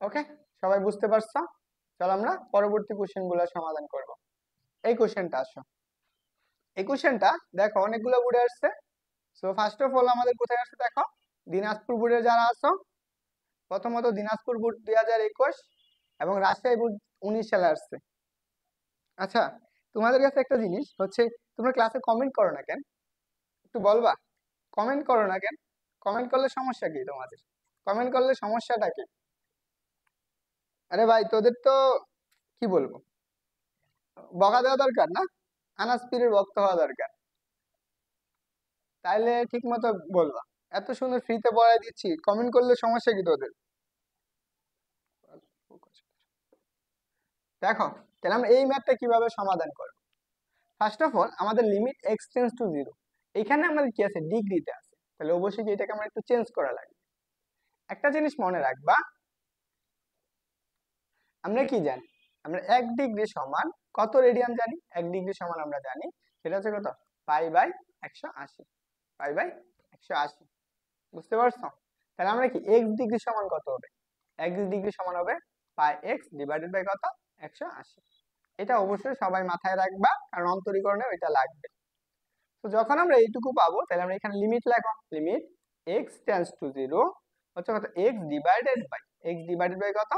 ওকে, সবাই বুঝতে পারছো? চলো আমরা পরবর্তী কোশ্চেনগুলো সমাধান করব। এই কোশ্চেনটা আসো, এই কোশ্চেনটা দেখো অনেকগুলো বোর্ডে আসছে। সো ফার্স্ট অফ অল আমাদের কোথায় আসছে দেখো, দিনাজপুর বোর্ডে যারা আছো, প্রথমত দিনাজপুর বোর্ড 2021 এবং রাজশাহী বোর্ড 19 সালে আসছে। আচ্ছা, তোমাদের কাছে একটা জিনিস হচ্ছে, তোমরা ক্লাসে কমেন্ট করো না কেন? একটু বলবা, কমেন্ট করো না কেন? কমেন্ট করলে সমস্যা কি তোমাদের? কমেন্ট করলে সমস্যাটা কি? আরে ভাই, তোদের তো কি বলবো, বকা দেওয়া দরকার না, আনাস পীরের ভক্ত হওয়া দরকার, তাইলে ঠিক মতো বলবা। এত সুন্দর ফ্রিতে পড়াই দিচ্ছি, কমেন্ট করলে সমস্যা কি তোদের? দেখো, তাহলে আমরা এই ম্যাথটা কিভাবে সমাধান করব? ফার্স্ট অফ অল আমাদের limit x tends to zero, এখানে আমাদের কি আছে, ডিগ্রিতে আছে, তাহলে অবশ্যই কি এটাকে আমরা একটু চেঞ্জ করা লাগবে। একটা জিনিস মনে রাখবা, আমরা কি জানি, আমরা 1 ডিগ্রি সমান কত রেডিয়ান জানি? 1 ডিগ্রি সমান আমরা জানি সেটা হচ্ছে কত, পাই বাই 180, পাই বাই 180। বুঝতে পারছো? তাহলে আমরা কি এক্স ডিগ্রি সমান কত হবে? এক্স ডিগ্রি সমান হবে পাই এক্স ডিভাইডেড বাই কত, 180। এটা অবশ্যই সবাই মাথায় রাখবা, কারণ অন্তরীকরণে এটা লাগবে। তো যখন আমরা এইটুকু পাবো, তাহলে আমরা এখানে লিমিট লেখো, limit x tends to zero হচ্ছে কত, এক্স ডিভাইডেড বাই কত,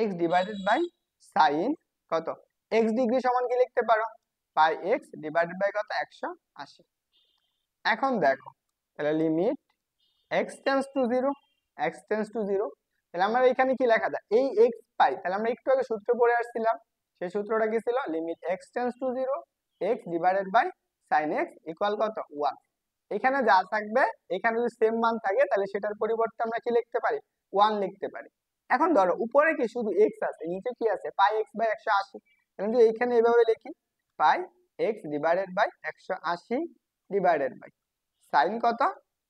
এক্স ডিভাইডেড বাই সাইন কত, এক্স ডিগ্রি সমান কি লিখতে পারো, পাই এক্স ডিভাইডেড বাই কত, 180। এখন দেখো, তাহলে limit x tends to zero, x tends to zero, তাহলে আমরা এখানে কি লেখা যায়, এই এক্স পাই, তাহলে আমরা একটু আগে সূত্র পড়ে আসছিলাম, সেই সূত্রটা কি ছিল, limit x tends to zero, x divided by sine x equal কত, 1। এখানে যা থাকবে, এখানে যদি সেম মান থাকে, তাহলে সেটার পরিবর্তে আমরা কি লিখতে পারি, 1 লিখতে পারি। এখন ধরো উপরে কি শুধু এক্স আছে, নিচে কি আছে, পাই এক্স বাই 180, তাহলে যদি এখানে এভাবে লিখি, pi x divided by 180 divided by sine কত,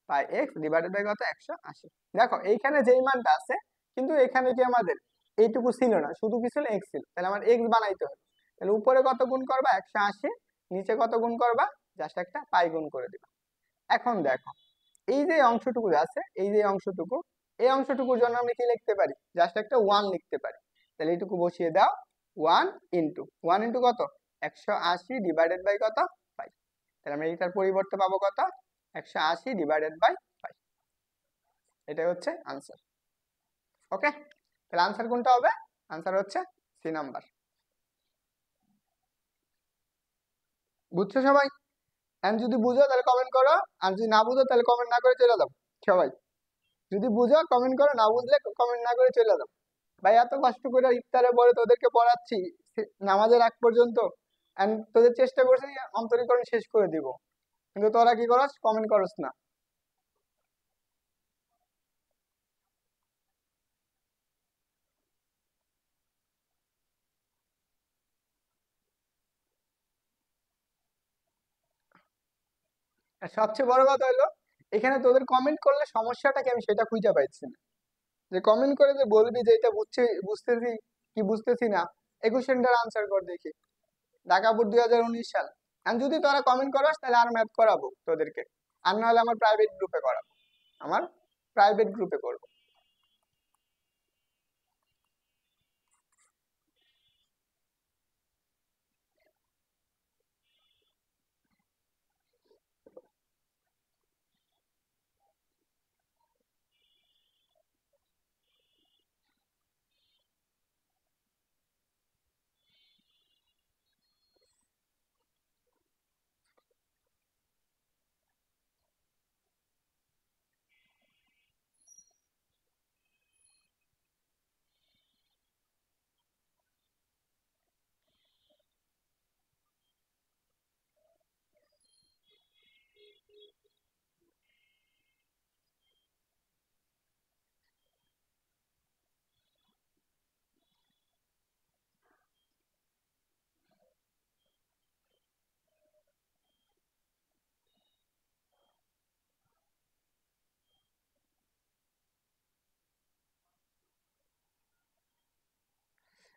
পাই এক্স ডিভাইডেড বাই কত, 180। দেখো এইখানে যেই মানটা আছে, কিন্তু এখানে কি আমাদের এইটুকু ছিল না, শুধু কি ছিল, এক্স ছিল, তাহলে আমার এক্স বানাইতে হবে। তাহলে উপরে কত গুণ করবা, 180, নিচে কত গুণ করবা, জাস্ট একটা পাই গুণ করে দিবা। এখন দেখো, এই যে অংশটুকু আছে, এই যে অংশটুকু, এই অংশটুকুর জন্য আমি কি লিখতে পারি, জাস্ট একটা 1 লিখতে পারি। তাহলে এইটুকু বসিয়ে দাও, 1 ইন্টু কত, 180 ডিভাইডেড বাই কত, 5। তাহলে আমরা এটার পরিবর্তে পাবো কত, 180 ডিভাইডেড বাই 5। এটাই হচ্ছে আনসার। ওকে, তাহলে আনসার কোনটা হবে? আনসার হচ্ছে সি নাম্বার। বুঝছো সবাই? এন্ড যদি বুঝো তাহলে কমেন্ট করো, আর যদি না বুঝো তাহলে কমেন্ট না করে চলে যাও সবাই। যদি বুঝো কমেন্ট করো, না বুঝলে কমেন্ট না করে চলে যাও। ভাই এত কষ্ট করে ইফতারে পরে তোদেরকে পড়াচ্ছি, নামাজের আগ পর্যন্ত, এন্ড তোদের চেষ্টা করছি অন্তরীকরণ শেষ করে দিব, কিন্তু তোরা কি করস, কমেন্ট করস না। আর সবচেয়ে বড় কথা হলো, এখানে তোদের কমেন্ট করলে সমস্যাটা কি আমি সেটা খুঁজে পাইছি না। যে কমেন্ট করে যে বলবি যে এটা বুঝতেছি কি বুঝতেছি না, এই কোশ্চেনটার আনসার কর দেখি। ঢাকা বোর্ড 2019 সাল। আর যদি তোরা কমেন্ট করস তাহলে আর ম্যাথ করাবো তোদেরকে, আর না হলে আমার প্রাইভেট গ্রুপে করাবো, আমার প্রাইভেট গ্রুপে করবো।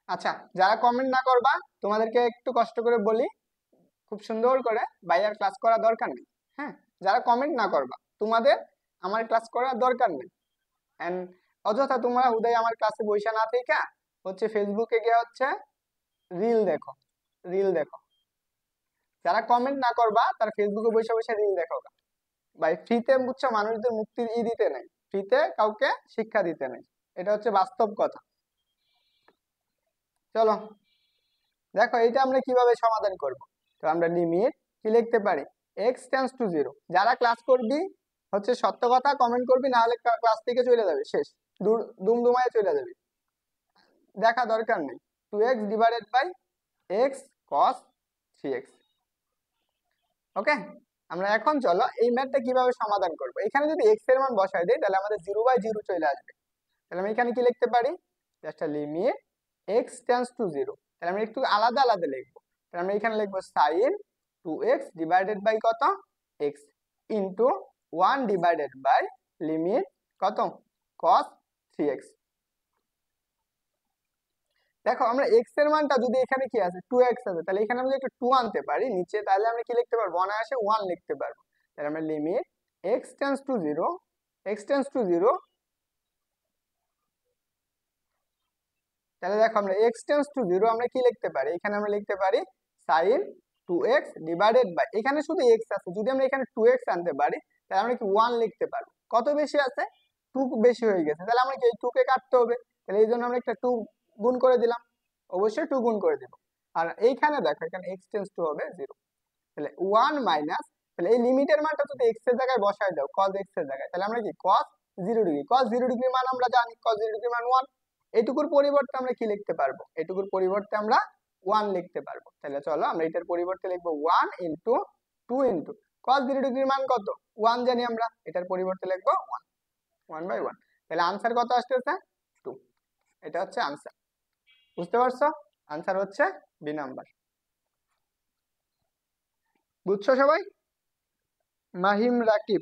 আচ্ছা, যারা কমেন্ট না করবা, তোমাদেরকে একটু কষ্ট করে বলি, খুব সুন্দর করে, ভাইয়ার ক্লাস করা দরকার নেই। হ্যাঁ, যারা কমেন্ট না করবা তোমাদের আমার ক্লাস করার দরকার নেই। এন্ড অযথা তোমরা উদয় আমার ক্লাসে বইসা না থেকে হচ্ছে ফেসবুকে গিয়ে হচ্ছে রিল দেখো, রিল দেখো। যারা কমেন্ট না করবা তারা ফেসবুকে বসে বসে রিল দেখো। ভাই ফ্রিতে বুঝছো মানুষদের মুক্তি দিতে নাই, ফ্রিতে কাউকে শিক্ষা দিতে নাই, এটা হচ্ছে বাস্তব কথা। চলো দেখো এটা আমরা কিভাবে সমাধান করব। তো আমরা লিমিট কি লিখতে পারি, x টেন্ডস টু 0। যারা ক্লাস করবি হচ্ছে সত্য কথা কমেন্ট করবি, না হলে ক্লাস থেকে চলে যাবে, শেষ, দুমদুমায় চলে যাবে, দেখা দরকার নেই। 2x divided by x cos 3x। Okay, আমরা এখন চলো এই ম্যাথটা কিভাবে সমাধান করব। এখানে যদি x এর মান বসাই দেই তাহলে আমাদের 0/0 চলে আসবে। তাহলে আমি এখানে কি লিখতে পারি, just limit x tends to 0। তাহলে আমরা একটু আলাদা আলাদা লিখবো। তাহলে আমরা এখানে লিখবো sin 2x ডিভাইডেড বাই কত, x, into 1 divided by limit কত, cos 3x। দেখো আমরা x এর মানটা যদি এখানে কি আছে 2x আছে, তাহলে এখানে আমরা একটু 2 আনতে পারি নিচে, তাহলে আমরা কি লিখতে পারবো, অনায়াসে 1 লিখতে পারবো। তাহলে আমরা limit x tends to 0, x tends to 0। তাহলে দেখো আমরা x টেন্ডস টু 0 আমরা কি লিখতে পারি, এখানে আমরা লিখতে পারি sin 2x ডিভাইডেড বাই, এখানে শুধু x আছে, যদি আমরা এখানে 2x আনতে পারি তাহলে আমরা কি 1 লিখতে পারবো। কত বেশি আছে, 2 বেশি হয়ে গেছে, তাহলে আমরা কি এই 2 কে কাটতে হবে, তাহলে এই জন্য আমরা একটা 2 গুণ করে দিলাম, অবশ্যই 2 গুণ করে দিব। আর এইখানে দেখো এখানে x টেন্ডস টু হবে 0, তাহলে 1 মাইনাস, তাহলে এই লিমিটের মানটা যদি x এর জায়গায় বসাই দাও cos x এর জায়গায়, তাহলে আমরা কি cos 0 ডিগ্রি, cos 0 ডিগ্রি মান আমরা জানি, cos 0 ডিগ্রি মান 1। এইটুকুর পরিবর্তে আমরা কি লিখতে পারবো, এইটুকুর পরিবর্তে আমরা 1 লিখতে পারবো। তাহলে চলো আমরা এটার পরিবর্তে লিখবো 1 ইনটু 2 ইনটু cos 0 ডিগ্রির মান কত, 1 জানি আমরা, এটার পরিবর্তে লিখবো 1, 1/1। তাহলে আনসার কত আসতেছে, 2। এটা হচ্ছে আনসার, বুঝতে পারছো, আনসার হচ্ছে বি নাম্বার। বুঝছো সবাই? মাহিম রাকিব,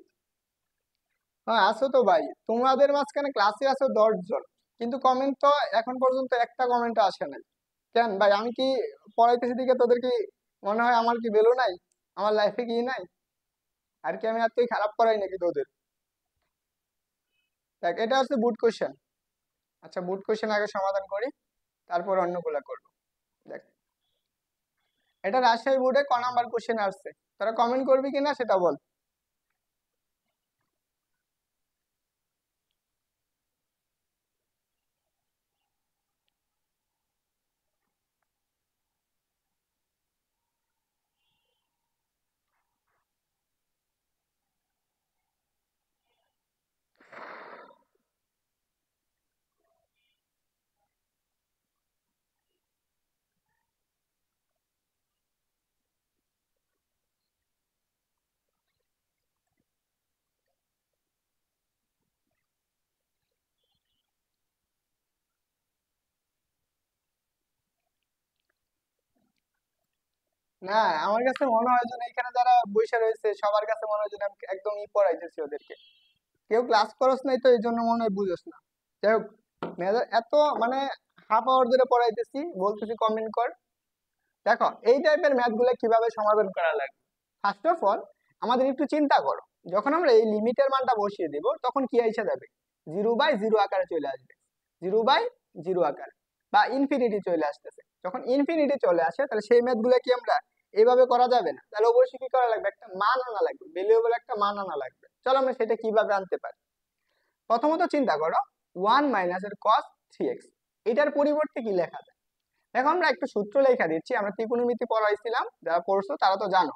হ্যাঁ আছো তো ভাই, তোমাদের মাঝখানে ক্লাসে আছো 10 জন, কিন্তু কমেন্ট তো এখন পর্যন্ত একটা কমেন্ট আসে নাই। কেন ভাই, আমি কি পড়াইতেছি দিকে তোদের কি মনে হয় আমার কি ভ্যালু নাই, আমার লাইফে কি নাই, আর কি আমি এতই খারাপ করাই নাকি তোদের? দেখ এটা হচ্ছে বুট কোশ্চেন। আচ্ছা বুট কোশ্চেন আগে সমাধান করি, তারপর অন্যগুলা করবো। দেখ এটা রাজশাহী বোর্ডে ক নাম্বার কোশ্চেন আসছে, তোরা কমেন্ট করবি কিনা সেটা বল। না, আমার কাছে মনে হয় যেন এখানে যারা বসে রয়েছে সবার কাছে মনে হয় যেন আমি একদম পড়াইতেছি ওদেরকে, কেউ ক্লাস করস নাই তো এই জন্য মনে হয় বুঝোস না। যাই হোক, এত মানে হাফ আওয়ার ধরে পড়াইতেছি, বলতেছি কমেন্ট কর। দেখো এই টাইপের ম্যাথ গুলো কিভাবে সমাধান করা লাগবে, ফার্স্ট অফ অল আমাদের একটু চিন্তা করো, যখন আমরা এই লিমিটের মানটা বসিয়ে দিব তখন কি এসে যাবে, 0/0 আকারে চলে আসবে, 0/0 আকারে, বা ইনফিনিটি চলে আসতেছে। যখন ইনফিনিটি চলে আসে তাহলে সেই ম্যাথ গুলো কি আমরা এইভাবে করা যাবে না, তাহলে অবশ্যই কি করা লাগবে, একটা মান আনা লাগবে, ভ্যালুয়েবল একটা মান আনা লাগবে। চলো আমরা সেটা কিভাবে আনতে পারি। প্রথমত চিন্তা করো 1 মাইনাস এর cos 3x, এটার পরিবর্তে কি লেখা যায়। দেখো আমরা একটু সূত্র লেখা দিচ্ছি, আমরা ত্রিকোণমিতি পড়াইছিলাম, যারা পড়ছো তারা তো জানো।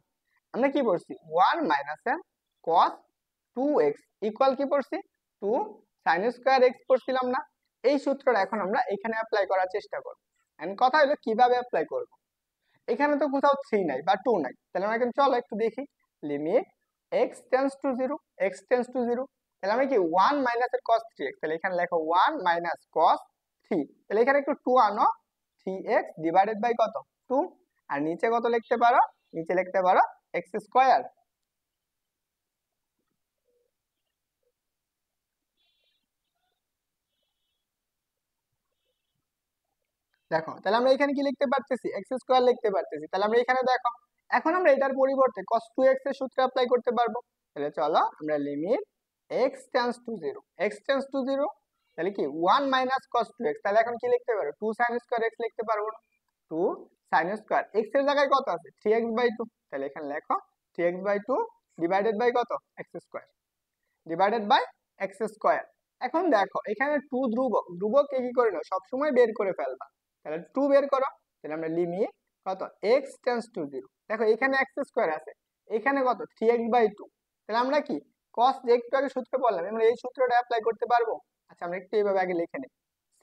আমরা কি পড়ছি, 1 মাইনাস এর cos 2x ইকুয়াল কি পড়ছি, 2 sin স্কয়ার x পড়ছিলাম না। এই সূত্রটা এখন আমরা এখানে অ্যাপ্লাই করার চেষ্টা করব। এন্ড কথা হলো কিভাবে অ্যাপ্লাই করব। এখানে তো কোথাও 3 নাই বা 2 নাই, তাহলে আমরা কিন্তু চলো একটু দেখি, limit x tends to 0, x tends to 0, তাহলে আমরা কি 1 মাইনাস এর cos 3x, তাহলে এখানে লেখো 1 মাইনাস cos 3, তাহলে এখানে একটু 2 আনো, 3x ডিভাইডেড বাই কত, 2, আর নিচে কত লিখতে পারো, নিচে লিখতে পারো x স্কয়ার। দেখো তাহলে আমরা এখানে কি লিখতে পারতেছি, x স্কয়ার লিখতে পারতেছি। তাহলে আমরা এখানে দেখো এখন আমরা এটার পরিবর্তে cos 2x এর সূত্র অ্যাপ্লাই করতে পারবো। তাহলে চলো আমরা limit x tends to 0, x tends to 0, তাহলে কি 1 মাইনাস কস 2x, তাহলে এখন কি লিখতে পারো 2 সাইন স্কয়ার x লিখতে পারবো না? 2 সাইন স্কয়ার x এর জায়গায় কত আছে 3x/2, তাহলে এখানে লেখো 3x/2 ডিভাইডেড বাই কত x square, divided by x square. এখন দেখো এখানে 2 ধ্রুবক, ধ্রুবককে কি করে নাও সবসময় বের করে ফেলবা, তাহলে 2 বের করো, তাহলে আমরা লিমিট কত x টেন্ডস টু 0, দেখো এখানে x স্কয়ার আছে, এখানে কত 3x/2, তাহলে আমরা কি cos যে একটু আগে সূত্র বললাম আমরা এই সূত্রটা অ্যাপ্লাই করতে পারবো। আচ্ছা আমরা একটু এইভাবে আগে লিখে নিই,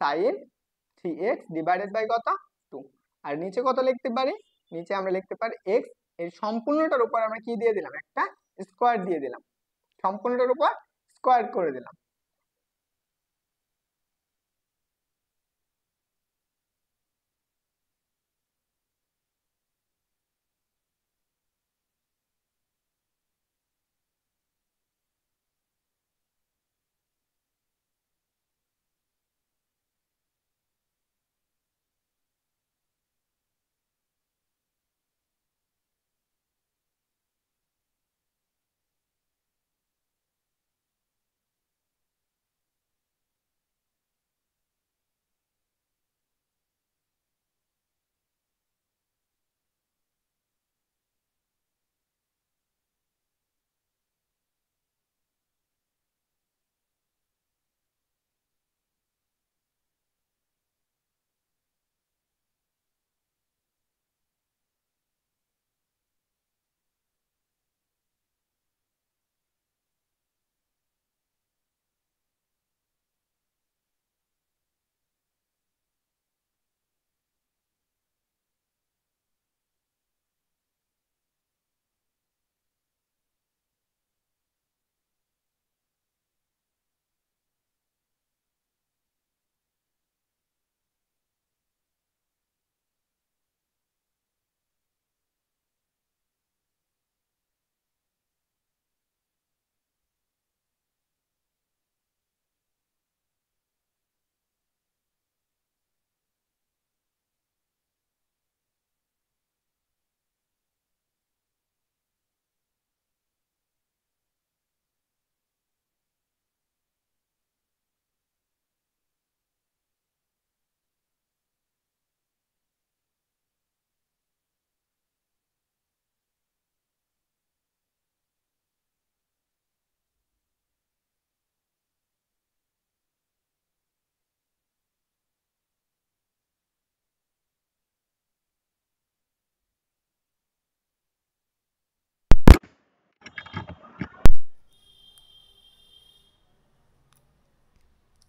sin 3x ডিভাইডেড বাই কত 2, আর নিচে কত লিখতে পারি, নিচে আমরা লিখতে পারি x, এর সম্পূর্ণটার উপর আমরা কি দিয়ে দিলাম একটা স্কয়ার দিয়ে দিলাম, সম্পূর্ণটার উপর স্কয়ার করে দিলাম।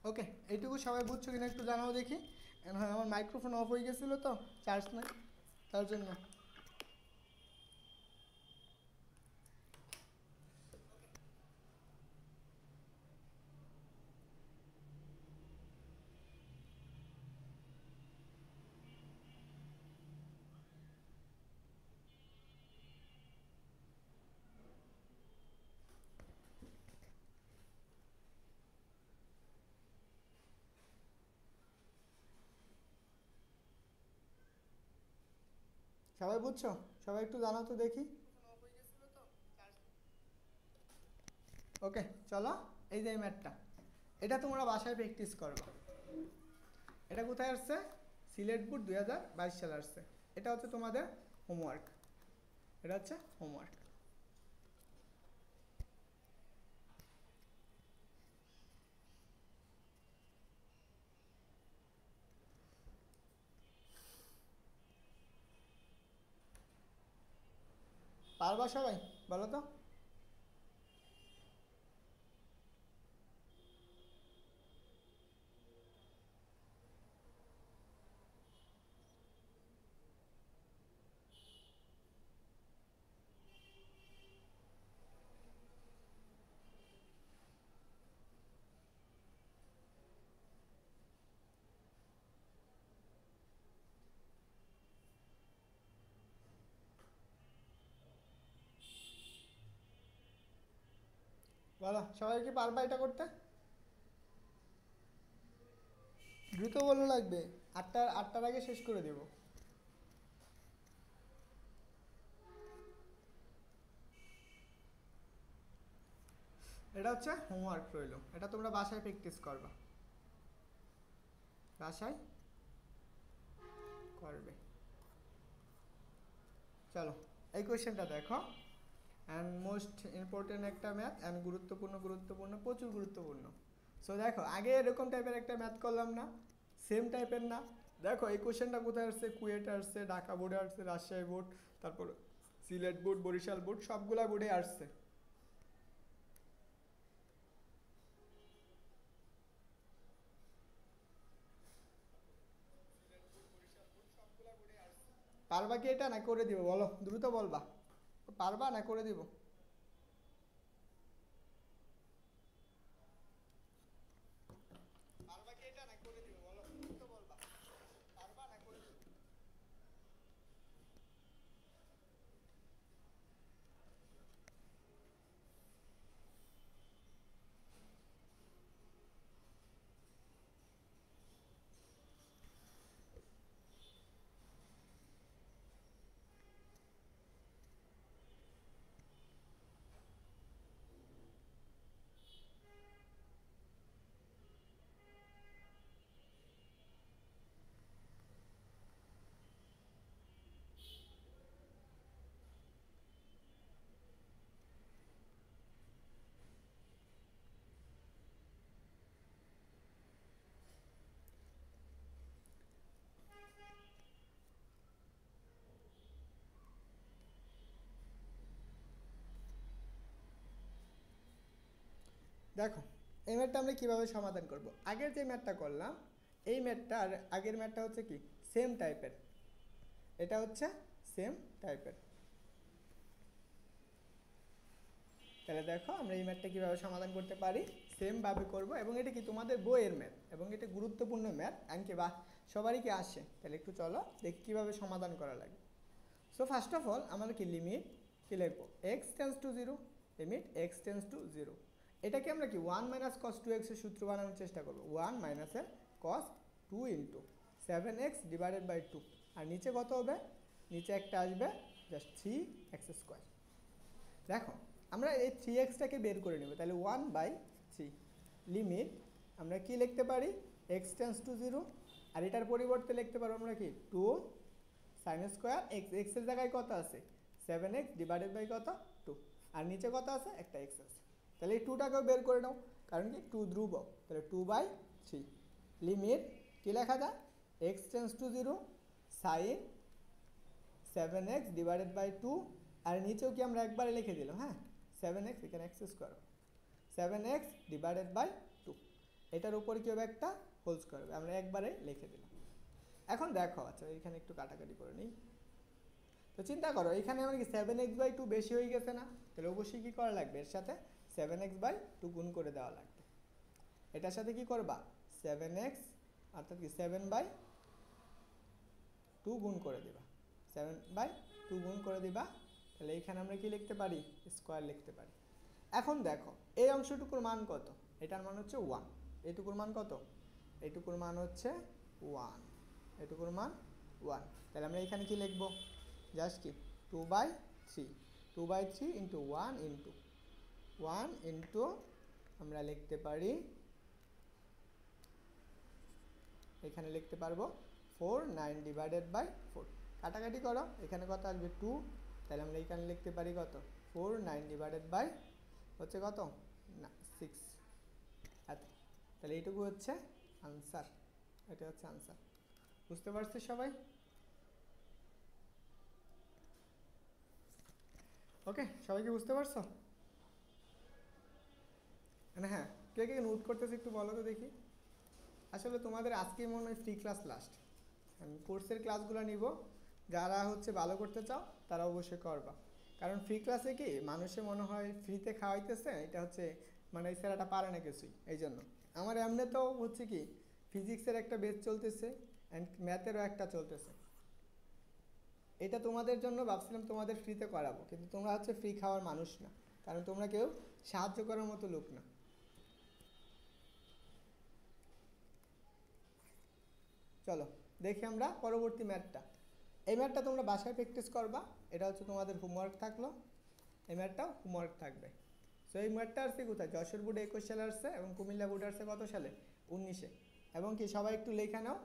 ওকে, এইটুকু সবাই বুঝছো কিনা একটু জানাও দেখি। হ্যাঁ আমার মাইক্রোফোন অফ হয়ে গেছিল তো, চার্জ নাই, তার জন্য। সবাই বুঝছো? সবাই একটু জানাও তো দেখি। ওকে চলো, এই যে ম্যাথটা, এটা তোমরা বাসায় প্র্যাকটিস করবা। এটা কোথায় আসছে, সিলেট বোর্ড 2022 সালে আসছে। এটা হচ্ছে তোমাদের হোমওয়ার্ক, এটা হচ্ছে হোমওয়ার্ক। পারবা সবাই, বলো তো? বলো সবাই কি পারবা এটা করতে? দ্রুত বলো, লাগবে, আটটার আগে শেষ করে দেবো। এটা হচ্ছে হোমওয়ার্ক রইলো, এটা তোমরা বাসায় প্র্যাকটিস করবা। বাসায় করবে। চলো এই কোয়েশ্চেনটা দেখো, অ্যান্ড মোস্ট ইম্পর্টেন্ট একটা ম্যাথ, অ্যান্ড গুরুত্বপূর্ণ প্রচুর গুরুত্বপূর্ণ। সো দেখো আগে এরকম টাইপের একটা ম্যাথ করলাম না, সেম টাইপের না। দেখো এই কোয়েশ্চেনটা কোথায় আসছে, কুয়েটে আসছে, ঢাকা বোর্ডে আসছে, রাজশাহী বোর্ড, তারপর সিলেট বোর্ড, বরিশাল বোর্ড, সবগুলা বোর্ডে আসছে। পারবা কি এটা, না করে দিব? বলো, দ্রুত বলবা, পারবা না করে দিব? পারবা কি এটা, না করে দিব? বলো, দ্রুত বলবা, পারবা না করে দিব? দেখো এই ম্যাথটা আমরা কীভাবে সমাধান করব। আগের যে ম্যাথটা করলাম, এই ম্যাথটা আর আগের ম্যাথটা হচ্ছে কি সেম টাইপের, এটা হচ্ছে সেম টাইপের। তাহলে দেখো আমরা এই ম্যাথটা কীভাবে সমাধান করতে পারি, সেমভাবে করব। এবং এটা কি তোমাদের বইয়ের ম্যাথ, এবং এটা গুরুত্বপূর্ণ ম্যাথ, এমনকি বা সবারই কি আসে। তাহলে একটু চলো দেখি কীভাবে সমাধান করা লাগে। সো ফার্স্ট অফ অল আমাদের কি লিমিট কী লিখবো, x tends to zero, limit x tends to zero. এটাকে আমরা কি 1 মাইনাস কস 2x এর সূত্র বানানোর চেষ্টা করবো। 1 মাইনাসের কস 2 ইন্টু 7x ডিভাইডেড বাই 2। আর নিচে কত হবে, নিচে একটা আসবে জাস্ট 3x²। দেখো আমরা এই 3xটাকে বের করে নেব, তাহলে 1/3 লিমিট আমরা কি লিখতে পারি, এক্স টেন্স টু জিরো। আর এটার পরিবর্তে লিখতে পারবো আমরা কি 2 সাইন স্কোয়ার এক্স, এক্সের জায়গায় কত আছে 7x ডিভাইডেড বাই কত 2। আর নিচে কত আছে, একটা এক্স আছে। তাহলে এই 2টাকেও বের করে নাও, কারণ কি 2 ধ্রুবক, তাহলে 2/3 লিমিট কী লেখা যায়, x tends to zero sine 7x divided by 2। আর নিচেও কি আমরা একবারে লিখে দিলাম, হ্যাঁ 7x, এখানে x², 7x ডিভাইডেড বাই 2। এটার উপরে কি হবে, একটা হোল স্কোয়ার হবে, আমরা একবারে লিখে দিলাম। এখন দেখো, আচ্ছা এখানে একটু কাটাকাটি করে নিই। তো চিন্তা করো এখানে আমার কি 7x/2 বেশি হয়ে গেছে না, তাহলে অবশ্যই কী করা লাগবে, এর সাথে 7x/2 গুণ করে দেওয়া লাগবে। এটার সাথে কি করবা, 7x অর্থাৎ কি 7/2 গুণ করে দিবা, 7/2 গুণ করে দিবা। তাহলে এইখানে আমরা কি লিখতে পারি, স্কোয়ার লিখতে পারি। এখন দেখো এই অংশটুকুর মান কত, এটার মান হচ্ছে 1, এইটুকুর মান কত, এইটুকুর মান হচ্ছে 1, এইটুকুর মান 1। তাহলে আমরা এখানে কি লিখবো, জাস্ট কি 2/3, 2/3 ইন্টু 1 ইন্টু 1 ইন্টু আমরা লিখতে পারি, এখানে লিখতে পারবো 4 9 ডিভাইডেড বাই 4। কাটাকাটি করো, এখানে কত আসবে 2, তাহলে আমরা এখানে লিখতে পারি কত 4 9 ডিভাইডেড বাই হচ্ছে কত না 6। আচ্ছা তাহলে এইটুকু হচ্ছে আনসার, এটা হচ্ছে আনসার। বুঝতে পারছি সবাই? ওকে, সবাই কি বুঝতে পারছো? হ্যাঁ, কে কে নোট করতেছে একটু বলো তো দেখি। আসলে তোমাদের আজকেই মনে হয় ফ্রি ক্লাস লাস্ট, আমি কোর্সের ক্লাসগুলো নিব, যারা হচ্ছে ভালো করতে চাও তারা অবশ্যই করবা। কারণ ফ্রি ক্লাসে কি মানুষে মনে হয় ফ্রিতে খাওয়াইতেছে, এটা হচ্ছে মানে এই স্যারাটা পারে না কিছুই। এই জন্য আমার এমনিতেও হচ্ছে কি ফিজিক্সের একটা বেচ চলতেছে অ্যান্ড ম্যাথেরও একটা চলতেছে। এটা তোমাদের জন্য ভাবছিলাম তোমাদের ফ্রিতে করাবো, কিন্তু তোমরা হচ্ছে ফ্রি খাওয়ার মানুষ না, কারণ তোমরা কেউ সাহায্য করার মতো লোক না। চলো দেখি আমরা পরবর্তী ম্যাথটা। এই ম্যাথটা তোমরা বাসায় প্র্যাকটিস করবা, এটা হচ্ছে তোমাদের হোমওয়ার্ক থাকলো, এই ম্যাথটাও হোমওয়ার্ক থাকবে। সো এই ম্যাথটা আসছে কোথায়, যশোর বোর্ডে 21 সালে আসছে এবং কুমিল্লা বোর্ডে আসছে কত সালে, 19-এ। এবং কি সবাই একটু লেখা নাও।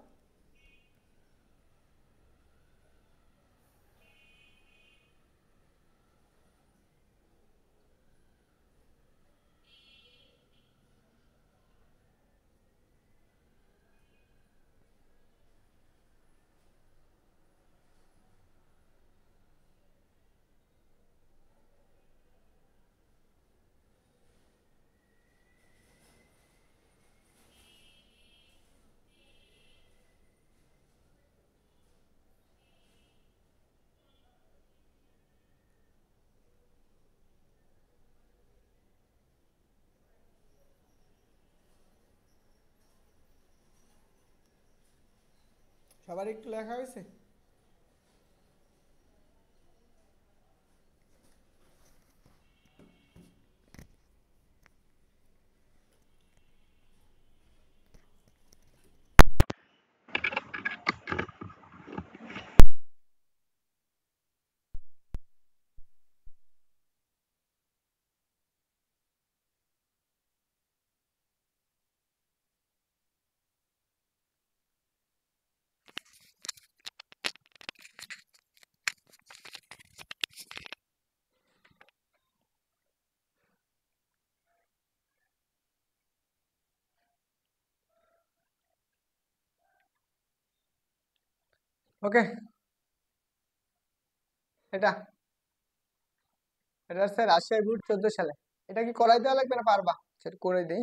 সবার একটু লেখা হয়েছে? ওকে, এটা এটা হচ্ছে রাজশাহী বোর্ড 14 সালে। এটা কি করাই দেওয়া লাগবে না পারবা? সেটা করে দিই।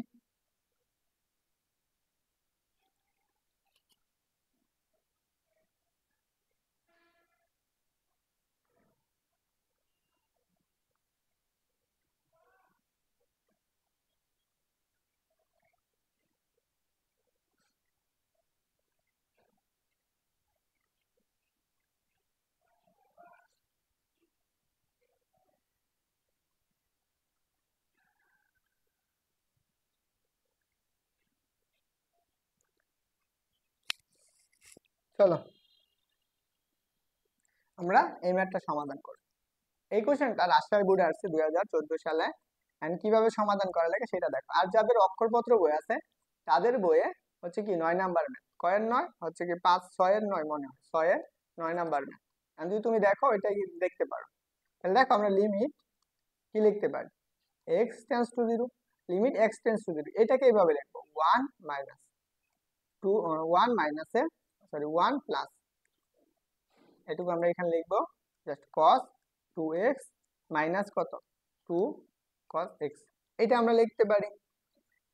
চলো আমরা এই ম্যাথটা সমাধান করি। এই কোশ্চেনটা রাজশাহী বোর্ডে আসছে 2014 সালে। এন্ড কিভাবে সমাধান করা লাগে সেটা দেখো। আর যাদের অক্ষরপত্র বই আছে তাদের বইয়ে হচ্ছে কি 9 নাম্বার ম্যাথ। কয়ের 9 হচ্ছে কি 5 6 এর 9 মনে হয় 6 এর 9 নাম্বার ম্যাথ। এন্ড যদি তুমি দেখো এটা দেখতে পারো। তাহলে দেখো আমরা লিমিট কি লিখতে পারি, x tends to 0, limit x tends to 0 এটাকে এইভাবে লিখবো 1 মাইনাস 2 1 মাইনাসে সরি 1 প্লাস এটুকু আমরা এখানে লিখবো জাস্ট cos 2x মাইনাস কত 2 cos x, এটা আমরা লিখতে পারি।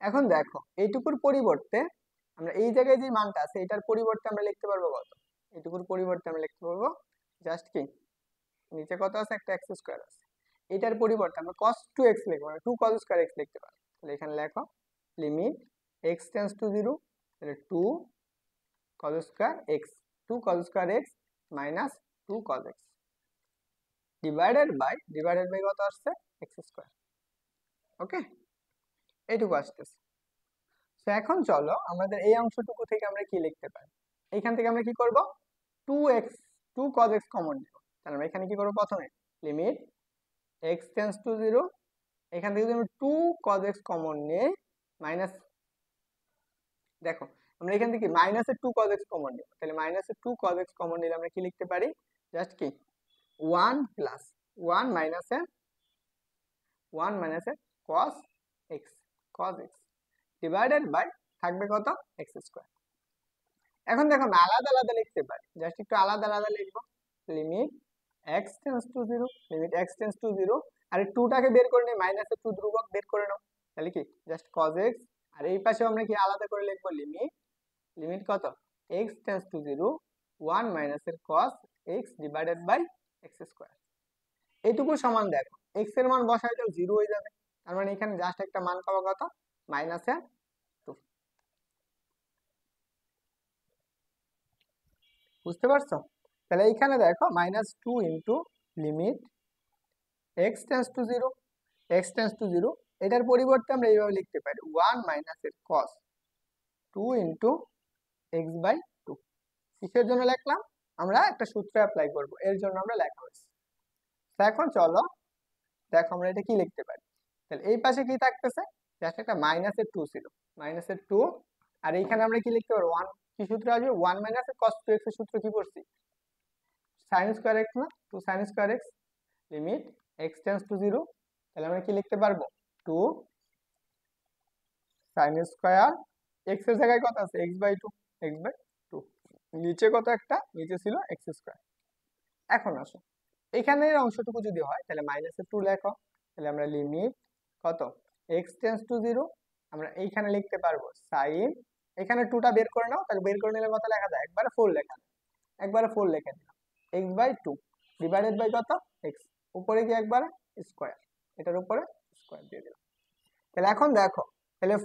এখন দেখো এইটুকুর পরিবর্তে আমরা এই জায়গায় যে মানটা আছে এটার পরিবর্তে আমরা লিখতে পারবো কত, এইটুকুর পরিবর্তে আমরা লিখতে পারবো জাস্ট কি নিচে কত আছে একটা x স্কয়ার আছে, এটার পরিবর্তে আমরা cos 2x লিখবো না 2 cos স্কয়ার x লিখতে পারি। তাহলে এখানে লেখো লিমিট x টেন্ডস টু 0, তাহলে 2 cos square x 2 cos square x minus 2 cos x divided by কত আসছে x স্কয়ার। ওকে, এইটুকু আসতেছে। তো এখন চলো আমাদের এই অংশটুকু থেকে আমরা কি লিখতে পারি, এইখান থেকে আমরা কি করব 2x 2 cos x কমন নিব। তাহলে আমরা এখানে কি করব প্রথমে লিমিট x টেন্ডস টু 0, এখান থেকে যদি আমরা 2 cos x কমন নিই মাইনাস, দেখো আমরা এখান থেকে মাইনাসের 2 cos x কমন নিব, তাহলে মাইনাসের 2 cos x কমন নিলে আমরা কি লিখতে পারি জাস্ট কি 1 প্লাস 1 মাইনাসের cos x ডিভাইডেড বাই থাকবে কত x স্কয়ার। এখন দেখো আমি আলাদা আলাদা লিখতে পারি, জাস্ট একটু আলাদা আলাদা লিখবো limit x tends to 0, limit x tends to 0 আর এই 2 টাকে বের করে নিই মাইনাসের 2 ধ্রুবক বের করে নাও, তাহলে কি জাস্ট cos x আর এই পাশেও আমরা কি আলাদা করে লিখবো লিমিট কত x টেন্ডস টু 0 1 মাইনাসের cos x divided by x square. এইটুকু সমান দেখো x এর মান বসাই দাও 0 হয়ে যাবে, তার মানে এখানে জাস্ট একটা মান পাবো কত মাইনাসে 2। বুঝতে পারছো? তাহলে এইখানে দেখো -2 into limit x tends to 0, x tends to 0 এটার পরিবর্তে আমরা এইভাবে লিখতে পারি 1 মাইনাসের cos 2 ইন্টু x বাই 2। কিসের জন্য লিখলাম, আমরা একটা সূত্র অ্যাপ্লাই করব এর জন্য আমরা লেখা হয়েছে। তো এখন চলো দেখো আমরা এটা কি লিখতে পারি, তাহলে এই পাশে কি থাকতেছে জাস্ট একটা -2 ছিল, -2 আর এইখানে আমরা কি লিখতে পারবো, ওয়ান কি সূত্র আসবে, 1 - cos 2x এর সূত্র কি পড়ছি, sin স্কয়ার x না, 2 sin square x, limit x tends to 0, তাহলে আমরা কি লিখতে পারবো, 2 sin স্কয়ার x এর জায়গায় কত আছে, x/2, x/2, নিচে কত একটা, নিচে ছিল x স্কয়ার। এখন আসো এখানের অংশটুকু যদি হয় তাহলে -2 লেখো, তাহলে আমরা লিমিট কত, x টেন্ডস টু 0, আমরা এইখানে লিখতে পারবো sin, এখানে 2টা বের করে নাও, তাহলে বের করে নিলে কত লেখা যায়, একবারে 4 লেখা যায়, একবারে 4 লিখে দিলাম, x/2 ডিভাইডেড বাই কত, x, উপরে কি একবারে স্কয়ার, এটার উপরে স্কয়ার দিয়ে দিলাম। তাহলে এখন দেখো, তাহলে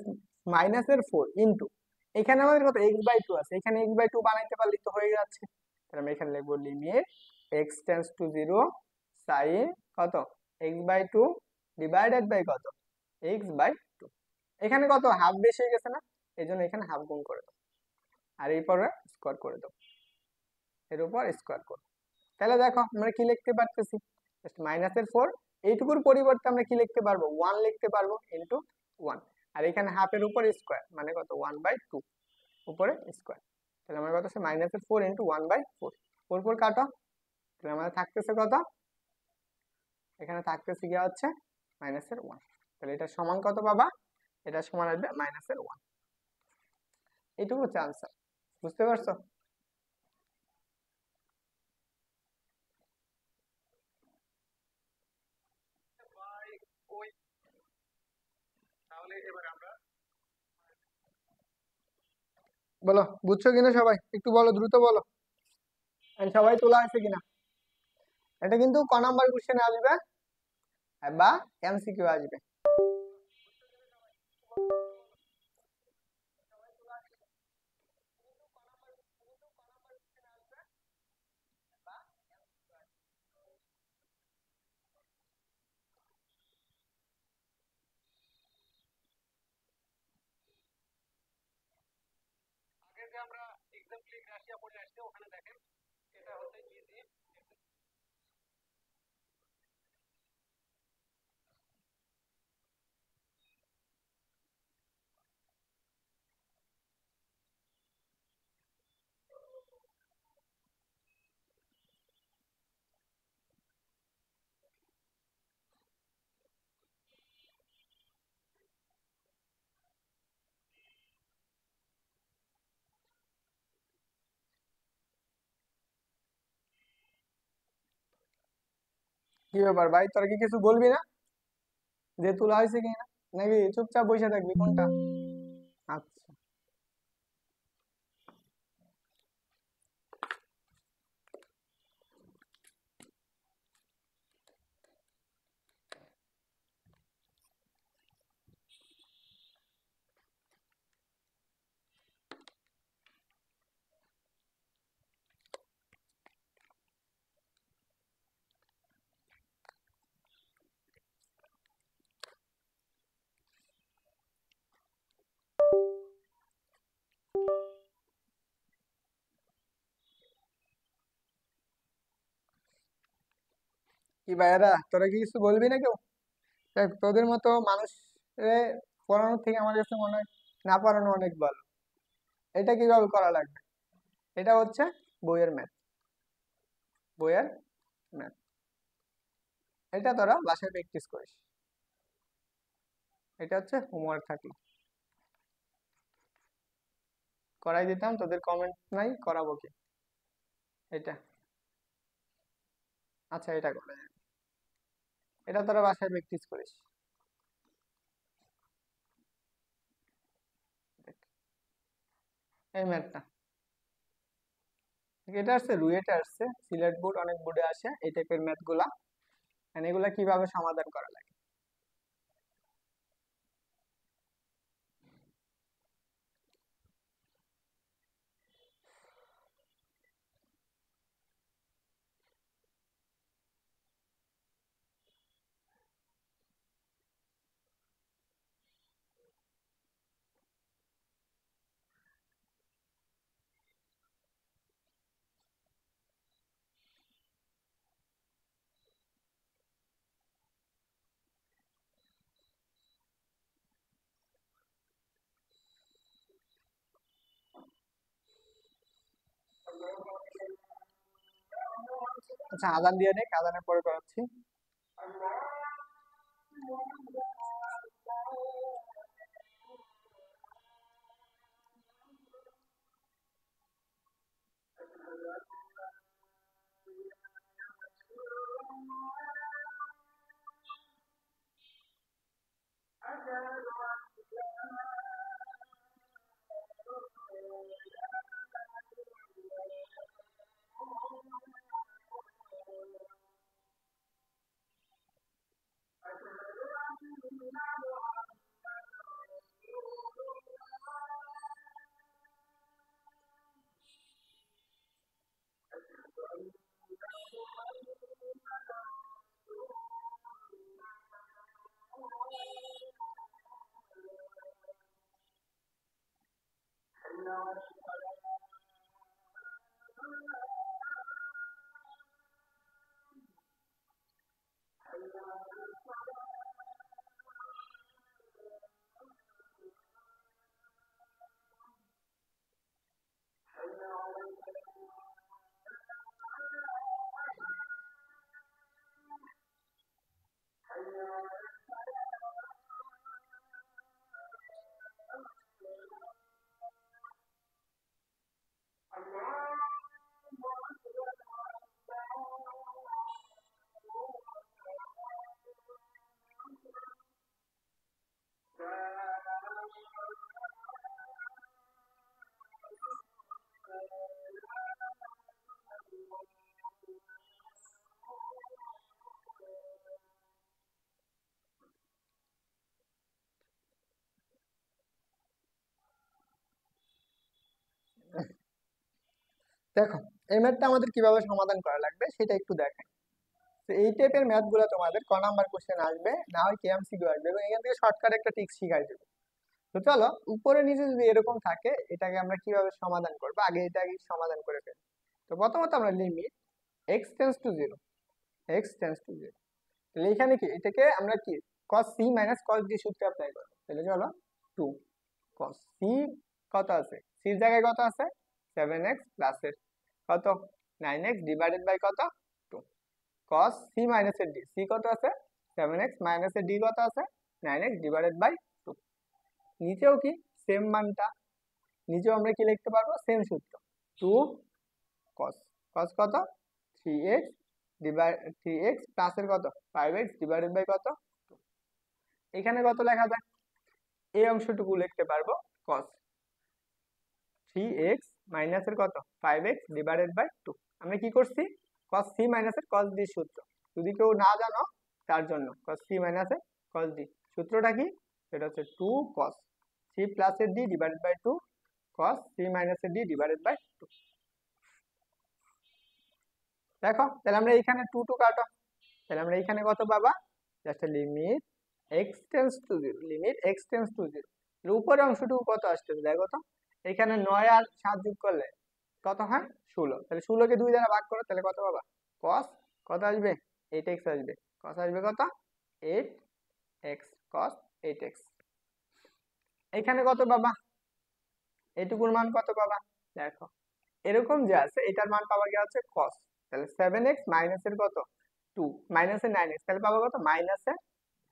-4 ইনটু, এখানে আমাদের কত x/2 আছে, এখানে x/2 বানাইতে পারলে তো হয়ে যাচ্ছে, তাহলে আমরা এখানে লিখবো limit x tends to 0 sin কত, x/2 ডিভাইডেড বাই কত, x/2, এখানে কত হাফ বেশি হয়ে গেছে না, এই জন্য এখানে হাফ গুণ করে দাও, আর এই পরে স্কয়ার করে দাও, এর উপর স্কয়ার করো, তাহলে দেখো আমরা কি লিখতে পারতেছি, জাস্ট -4, এইটুকুর পরিবর্তে আমরা কি লিখতে পারবো, 1 লিখতে পারবো ইনটু 1, আর এখানে হাফের উপর স্কয়ার মানে কত, 1/2 উপরে স্কয়ার, তাহলে আমার কত আছে -4 ইনটু 1/4, 4 4 কাটো, তাহলে আমাদের থাকতেছে কত, এখানে থাকতেছে কি হচ্ছে -1, তাহলে এটা সমান কত পাবা, এটা সমান আসবে -1, এইটুকু হচ্ছে আনসার, বুঝতে পারছো? বলো বুঝছো কিনা সবাই, একটু বলো, দ্রুত বলো, and সবাই তোলা আছে কিনা, এটা কিন্তু ক নাম্বার কোশ্চেনে আসবে বা এমসিকিউ আসবে। কি ব্যাপার ভাই, তোরা কি কিছু বলবি না, যে তোলা হয়েছে কিনা, নাকি চুপচাপ বসে থাকবি, কোনটা? আচ্ছা, কি ভাইয়ারা, তোরা কি কিছু বলবি না কেউ? দেখ, তোদের মতো মানুষ পড়ানোর থেকে আমার কাছে মনে হয় না পড়ানো অনেক ভালো। এটা কিভাবে করা লাগবে, এটা হচ্ছে বইয়ের ম্যাথ, বইয়ের ম্যাথ, এটা তোরা বাসায় প্র্যাকটিস করিস, এটা হচ্ছে হোমওয়ার্ক থাকলো, করাই দিতাম, তোদের কমেন্ট নাই, করাবো কি, এটা, আচ্ছা এটা করা যায়, এটা তোরা বাসায় প্র্যাকটিস করিস, এই ম্যাথটা, এটা আসছে রুয়েটে আসছে, সিলেট বোর্ড অনেক বোর্ডে আসে এই টাইপের ম্যাথ গুলা, and এগুলা কিভাবে সমাধান করা লাগে। আচ্ছা আজান দিয়ে নেই, আজানের পরে করাচ্ছি। দেখো এই ম্যাথটা আমাদের কিভাবে সমাধান করা লাগবে সেটা একটু দেখেন। তো এই টাইপের ম্যাথ গুলো তোমাদের ক নাম্বার কোশ্চেন আসবে, না হয় কেএমসিকিউ আসবে, এবং এখান থেকে শর্টকাট একটা ট্রিক শিখাই দেবে। তো চলো উপরে নিচে যদি এরকম থাকে এটাকে আমরা কিভাবে সমাধান করবো, আগে এটা আগে সমাধান করে ফেলি। তো প্রথমত আমরা limit x tends to zero, x tends to zero, তাহলে এখানে কি এটাকে আমরা কি cos c minus cos d সূত্রে অ্যাপ্লাই করবো। তাহলে চলো 2 cos c কত আছে, c এর জায়গায় কত আছে 7x প্লাস এর কত 9x ডিভাইডেড বাই কত 2, cos c মাইনাস এর d, c কত আছে 7x মাইনাস এর d কত আছে 9x ডিভাইডেড বাই 2। নিচেও কি সেম মানটা, নিচেও আমরা কি লিখতে পারবো সেম সূত্র 2 cos, cos কত 3x ডিভাইড 3x প্লাস এর কত 5x ডিভাইডেড বাই কত 2। এখানে কত লেখা যায়, এই অংশটুকু লিখতে পারবো cos 3x মাইনাস এর কত 5x ডিভাইডেড বাই 2। আমরা কি করছি cos c মাইনাস এর cos d সূত্র, যদি কেউ না জানো তার জন্য cos c মাইনাস এর cos d সূত্রটা কি, সেটা হচ্ছে 2 cos c প্লাস এর d divided by 2 cos c minus এর d ডিভাইডেড বাই 2। দেখো তাহলে আমরা এখানে 2 2 কাটো, তাহলে আমরা এখানে কত পাবা, just limit x tends to 0, limit x tends to 0, এর উপরের অংশটুকু কত আসছে দেখো তো, এখানে 9 আর 7 যোগ করলে কত হয় 16, তাহলে 16 কে 2 দ্বারা ভাগ করো তাহলে কত পাবা cos কত আসবে 8x আসবে, cos আসবে কত 8x, cos 8x। এখানে কত পাবা, এইটুকুর মান কত পাবা, দেখো এরকম যে আছে এটার মান পাবা গিয়ে আছে cos, তাহলে 7x মাইনাস এর কত 2 মাইনাস এর 9x, তাহলে পাবা কত মাইনাস এর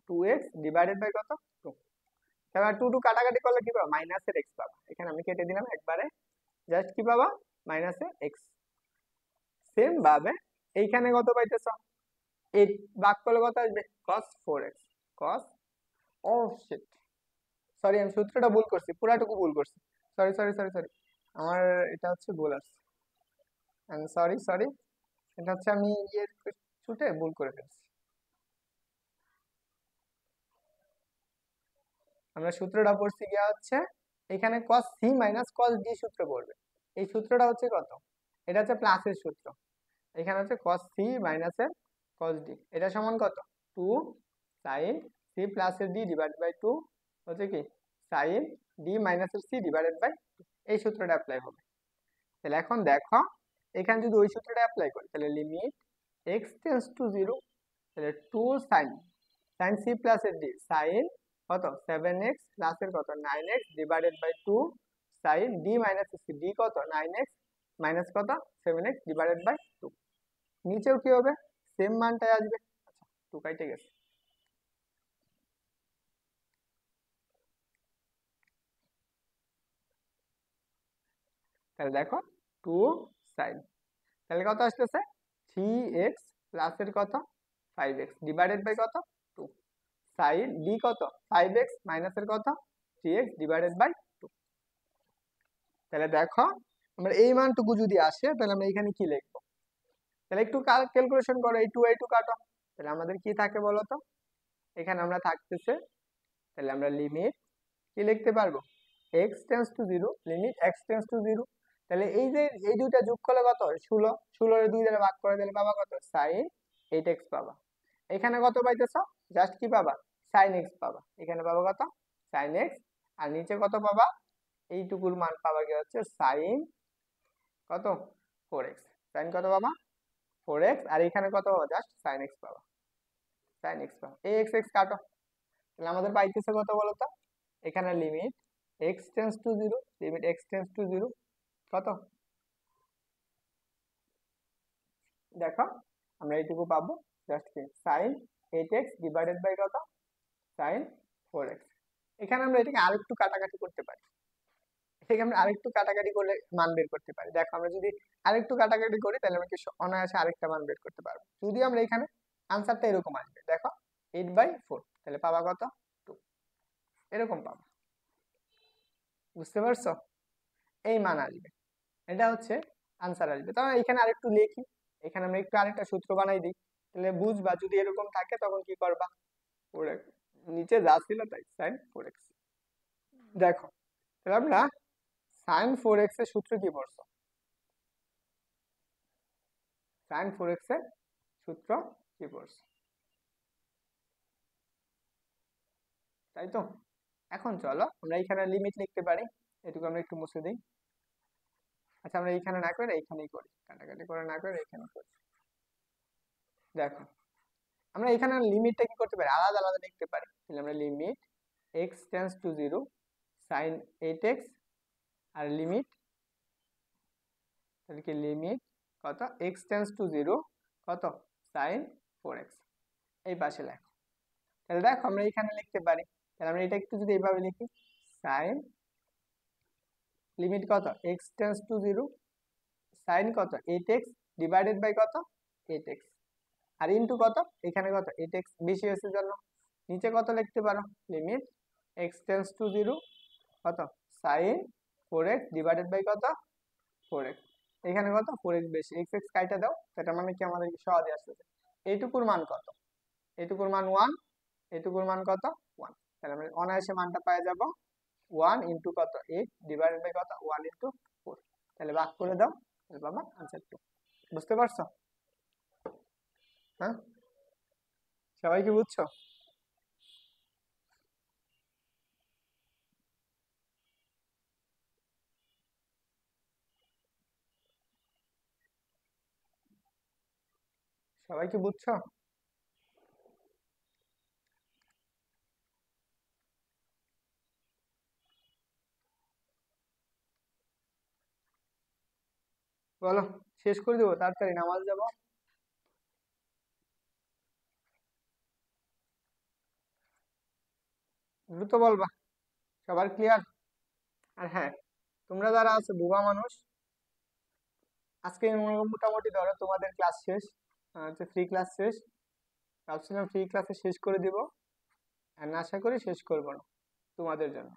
2x ডিভাইডেড বাই কত 2। তাহলে 2 2 কাটাকাটি করলে কি পাবা মাইনাস এর x পাবা, এখানে আমি কেটে দিলাম একবারে, জাস্ট কি পাবা মাইনাস এর x। সেম ভাবে এইখানে কত পাইতেছ 8 ভাগ করলে কত আসবে cos 4x, cos, ও শিট সরি আমি সূত্রটা ভুল করছি, পুরাটুকু ভুল করছি, সরি সরি সরি সরি, আমার এটা হচ্ছে ভুল আসছে, সরি সরি, এটা হচ্ছে আমি ইয়ে ছুটে ভুল করে ফেলছি। আমরা সূত্রটা পড়ছি গিয়া হচ্ছে এখানে cos c minus cos d সূত্র পড়বে, এই সূত্রটা হচ্ছে কত, এটা হচ্ছে প্লাসের সূত্র, এখানে হচ্ছে cos c মাইনাস এর cos d, এটা সমান কত 2 sin c প্লাস এর d ডিভাইডেড বাই 2 হচ্ছে কি sin d মাইনাস এর c ডিভাইডেড বাই 2, এই সূত্রটা অ্যাপ্লাই হবে। তাহলে এখন দেখো এখানে যদি ওই সূত্রটা অ্যাপ্লাই করি তাহলে লিমিট x টেন্স টু 0, তাহলে 2 sin c প্লাস এর d sin কত 7x প্লাস এর কত 9x divided by 2 sin d minus c, d কত 9x মাইনাস কত 7x ডিভাইডেড বাই 2। নিচেও কি হবে, সেম মানটাই আসবে। আচ্ছা, 2 কাটে গেছে। তাহলে দেখো 2 সাইন, তাহলে কত আসতেছে 3x প্লাসের কত 5x ডিভাইডেড বাই কত 2, সাইন ডি কত 5x মাইনাসের কত 3x ডিভাইডেড বাই 2। তাহলে দেখো আমরা এই মানটুকু যদি আসে তাহলে আমরা এখানে কি লিখবো, তাহলে একটু ক্যালকুলেশন করো, এই 2 কাটো, তাহলে আমাদের কি থাকে বলো তো, এখানে আমরা থাকতেছে, তাহলে আমরা লিমিট কি লিখতে পারবো x tends to 0, limit x tends to 0। তাহলে এই যে এই দুইটা যোগ করলে কত হয় 16, 16 এর 2 দ্বারা ভাগ করে দিলে পাবা কত sin 8x পাবা। এখানে কত পাইতেছ, জাস্ট কি পাবা sin x পাবা, এখানে পাবা কত sin x, আর নিচে কত পাবা এইটুকুর মান পাবা কি হচ্ছে sin কত 4x, sin কত পাবা 4x, আর এখানে কত পাবা জাস্ট sin x পাবা, sin x পাবা। এই x x কাটো, তাহলে আমাদের পাইতেছে কত বলো তো, এখানে limit x tends to 0, limit x tends to 0 কত, দেখো আমরা এইটুকু পাবো জাস্ট কি sin 8x ডিভাইডেড বাই কত sin 4x। এখানে আমরা এটাকে আরেকটু কাটাকাটি করতে পারি, এটাকে আমরা আরেকটু কাটাকাটি করলে মান বের করতে পারি। দেখো আমরা যদি আরেকটু কাটাকাটি করি তাহলে আমরা কি অনায়াসে আরেকটা মান বের করতে পারবো। যদি আমরা এখানে আনসারটা এরকম আসবে, দেখো 8/4, তাহলে পাবা কত 2, এরকম পাবা। বুঝতে পারছো, এই মান আসবে, এটা হচ্ছে আনসার আসবে। তাহলে এখানে আরেকটু লিখি, এখানে আমরা একটু আরেকটা সূত্র বানাই দিই, তাহলে বুঝবা যদি এরকম থাকে তখন কি করবা, 4x নিচে যা ছিল তাই sin 4x। দেখো তাহলে আমরা sin 4x এর সূত্র কি পড়ছো, sin 4x এর সূত্র কি পড়ছো, তাই তো। এখন চলো আমরা এখানে লিমিট লিখতে পারি, এটুকু আমরা একটু মুছে দিই। আচ্ছা আমরা এইখানে না করে এইখানেই করি, কাটাকাটি করে না করে এখানে করি। দেখো আমরা এখানে লিমিটটা কি করতে পারি, আলাদা আলাদা লিখতে পারি। তাহলে আমরা limit x tends to 0 sin 8x, আর লিমিট তাহলে কি লিমিট কত x টেন্ডস টু 0 কত sin 4x, এই পাশে লেখো। তাহলে দেখো আমরা এখানে লিখতে পারি, তাহলে আমরা এটা একটু যদি এইভাবে লিখি sin লিমিট কত x টেন্ডস টু 0 sin কত 8x ডিভাইডেড বাই কত 8x, আর ইনটু কত এখানে কত 8x বেশি হয়েছে জন্য নিচে কত লিখতে পারো লিমিট x টেন্ডস টু 0 কত sin 4x ডিভাইডেড বাই কত 4x, এখানে কত 4x বেশি, x x কাইটা দাও, সেটা মানে কি আমাদের সহজে আসছে। এইটুকুর মান কত, এইটুকুর মান 1, এইটুকুর মান কত 1, তাহলে আমরা অনায়াসে মানটা পেয়ে যাব 1 ইনটু কত 8 ডিভাইডেড বাই কত 1 ইনটু 4, তাহলে ভাগ করে দাও, তাহলে পাবা আনসার 2। বুঝতে পারছো, হ্যাঁ সবাই কি বুঝছো, সবাই কি বুঝছো, বলো শেষ করে দেবো তাড়াতাড়ি নামাজ যাবো। দ্রুত বলবা, সবার ক্লিয়ার। আর হ্যাঁ তোমরা যারা আছো বোবা মানুষ, আজকে মোটামুটি ধরো তোমাদের ক্লাস শেষ, হচ্ছে ফ্রি ক্লাস শেষ, ভাবছিলাম ফ্রি ক্লাসে শেষ করে দিব, আর আশা করি শেষ করবো না তোমাদের জন্য।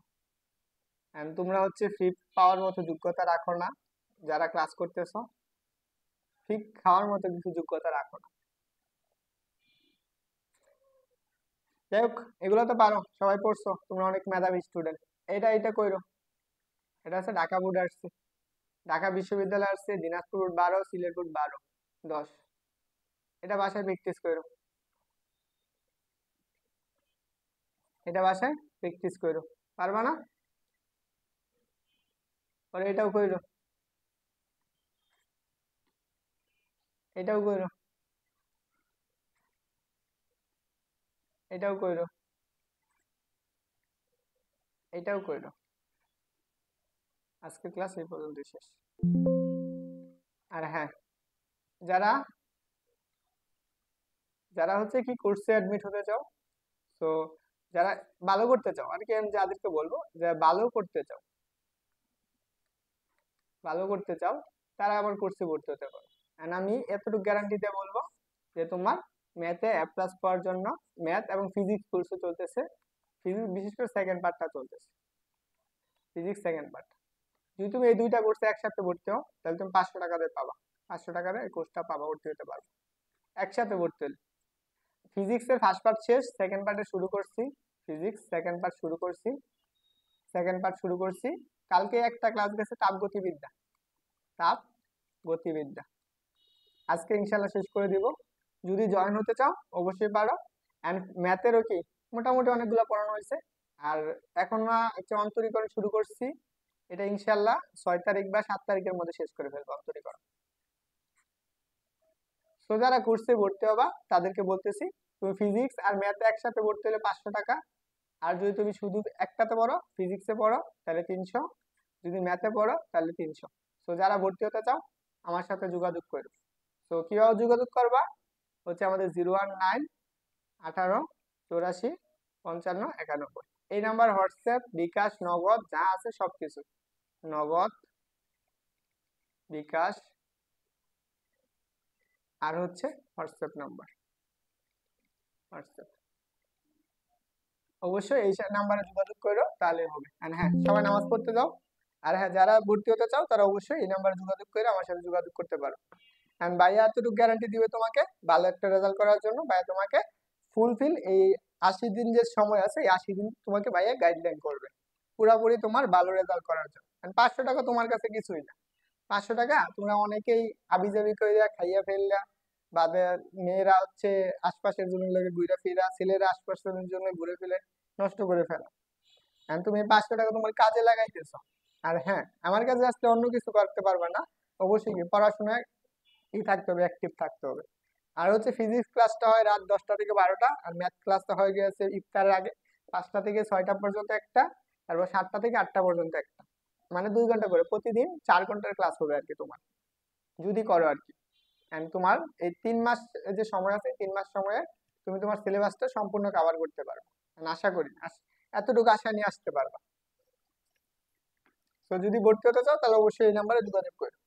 And তোমরা হচ্ছে ফ্রি পাওয়ার মতো যোগ্যতা রাখো না, যারা ক্লাস করতেছো ফ্রি খাওয়ার মতো কিছু যোগ্যতা রাখো না। যাই হোক এগুলো তো পারো, সবাই পড়ছো, তোমরা অনেক মেধাবী স্টুডেন্ট। এটা কইরো, এটা হচ্ছে ঢাকা বোর্ড আসছে, ঢাকা বিশ্ববিদ্যালয় আসছে, দিনাজপুর বোর্ড 12, সিলেট বোর্ড 12, 10, এটা বাসায় প্র্যাকটিস করো, এটা বাসায় প্র্যাকটিস করো, পারবা না, পরে এটাও কইরো, এটাও কইরো, এটাও কইরো, এটাও কইরো। আজকের ক্লাস এই পর্যন্ত শেষ। আর হ্যাঁ যারা যারা হচ্ছে কি কোর্সে অ্যাডমিট হতে চাও, তো যারা ভালো করতে চাও আর কি, আমি যাদেরকে বলবো যে ভালো করতে চাও, ভালো করতে চাও তারা আমার কোর্সে ভর্তি হতে পারো। এন্ড আমি এতটুকু গ্যারান্টি দিয়ে বলবো যে তোমার ম্যাথে এ প্লাস পাওয়ার জন্য ম্যাথ এবং ফিজিক্স কোর্সে চলতেছে, ফিজিক্স বিশেষ করে সেকেন্ড পার্টটা চলতেছে, ফিজিক্স সেকেন্ড পার্ট। যদি তুমি এই দুইটা কোর্সে একসাথে ভর্তি হও তাহলে তুমি 500 টাকা দিয়ে পাবা, 500 টাকা দিয়ে এই কোর্সটা পাবা, ভর্তি হতে পারবে একসাথে ভর্তি হলে। ফিজিক্সের ফার্স্ট পার্ট শেষ, সেকেন্ড পার্টে শুরু করছি, ফিজিক্স সেকেন্ড পার্ট শুরু করছি, সেকেন্ড পার্ট শুরু করছি। কালকে একটা ক্লাস গেছে তাপ গতিবিদ্যা, তাপ গতিবিদ্যা, আজকে ইনশাল্লাহ শেষ করে দিব। যদি জয়েন হতে চাও অবশ্যই পারো। অ্যান্ড ম্যাথেরও কি মোটামুটি অনেকগুলো পড়ানো হয়েছে। আর এখন না হচ্ছে অন্তরীকরণ শুরু করছি, এটা ইনশাল্লাহ 6 তারিখ বা 7 তারিখের মধ্যে শেষ করে ফেলবো অন্তরীকরণ। তো যারা কোর্সে ভর্তি হবা তাদেরকে বলতেছি, তুমি ফিজিক্স আর ম্যাথে একসাথে ভর্তি হলে 500 টাকা, আর যদি তুমি শুধু একটাতে পড়ো, ফিজিক্সে পড়ো তাহলে 300, যদি ম্যাথে পড়ো তাহলে 300। তো যারা ভর্তি হতে চাও আমার সাথে যোগাযোগ করো। তো কিভাবে যোগাযোগ করবা, হচ্ছে আমাদের 01918845591। এই নাম্বার হোয়াটসঅ্যাপ, বিকাশ, নগদ যা আছে সবকিছু, নগদ, বিকাশ আর হচ্ছে হোয়াটসঅ্যাপ নাম্বার, হোয়াটসঅ্যাপ। অবশ্যই এই নাম্বারে যোগাযোগ করো তাহলে হবে। আর হ্যাঁ, সবাই নামাজ পড়তে যাও। আর হ্যাঁ, যারা ভর্তি হতে চাও তারা অবশ্যই এই নাম্বারে যোগাযোগ করে আমার সাথে যোগাযোগ করতে পারো। এন্ড ভাইয়া এতটুকু গ্যারান্টি দিবে তোমাকে ভালো একটা রেজাল্ট করার জন্য। ভাইয়া তোমাকে ফুলফিল এই 80 দিন যে সময় আছে, এই 80 দিন তোমাকে ভাইয়া গাইডলাইন করবে পুরাপুরি তোমার ভালো রেজাল্ট করার জন্য। 500 টাকা তোমার কাছে কিছুই না। 500 টাকা তোমরা অনেকেই আবিজাবি করে খাইয়া ফেললা, বা মেয়েরা হচ্ছে আশপাশের জন্য লাগে ঘুরে ফিরা, ছেলেরা আশপাশের জন্য ঘুরে ফিরে নষ্ট করে ফেলা। এখন তুমি এই 500 টাকা তোমার কাজে লাগাইতেছো। আর হ্যাঁ, আমার কাছে আসলে অন্য কিছু করতে পারবে না, অবশ্যই কি পড়াশোনায় থাকতে হবে, অ্যাক্টিভ থাকতে হবে। আর হচ্ছে ফিজিক্স ক্লাসটা হয় রাত 10টা থেকে 12টা, আর ম্যাথ ক্লাসটা হয়ে গিয়েছে ইফতারের আগে 5টা থেকে 6টা পর্যন্ত একটা, তারপর 7টা থেকে 8টা পর্যন্ত একটা, মানে 2 ঘন্টা করে প্রতিদিন 4 ঘন্টার ক্লাস হবে আর কি তোমার, যদি করো আর কি। এন্ড তোমার এই 3 মাস যে সময় আছে, 3 মাস সময়ে তুমি তোমার সিলেবাসটা সম্পূর্ণ কভার করতে পারবে। And আশা করি এতটুকু আশা নিয়ে আসতে পারবা। তো যদি ভর্তি হতে চাও তাহলে অবশ্যই এই নাম্বারে যোগাযোগ করো।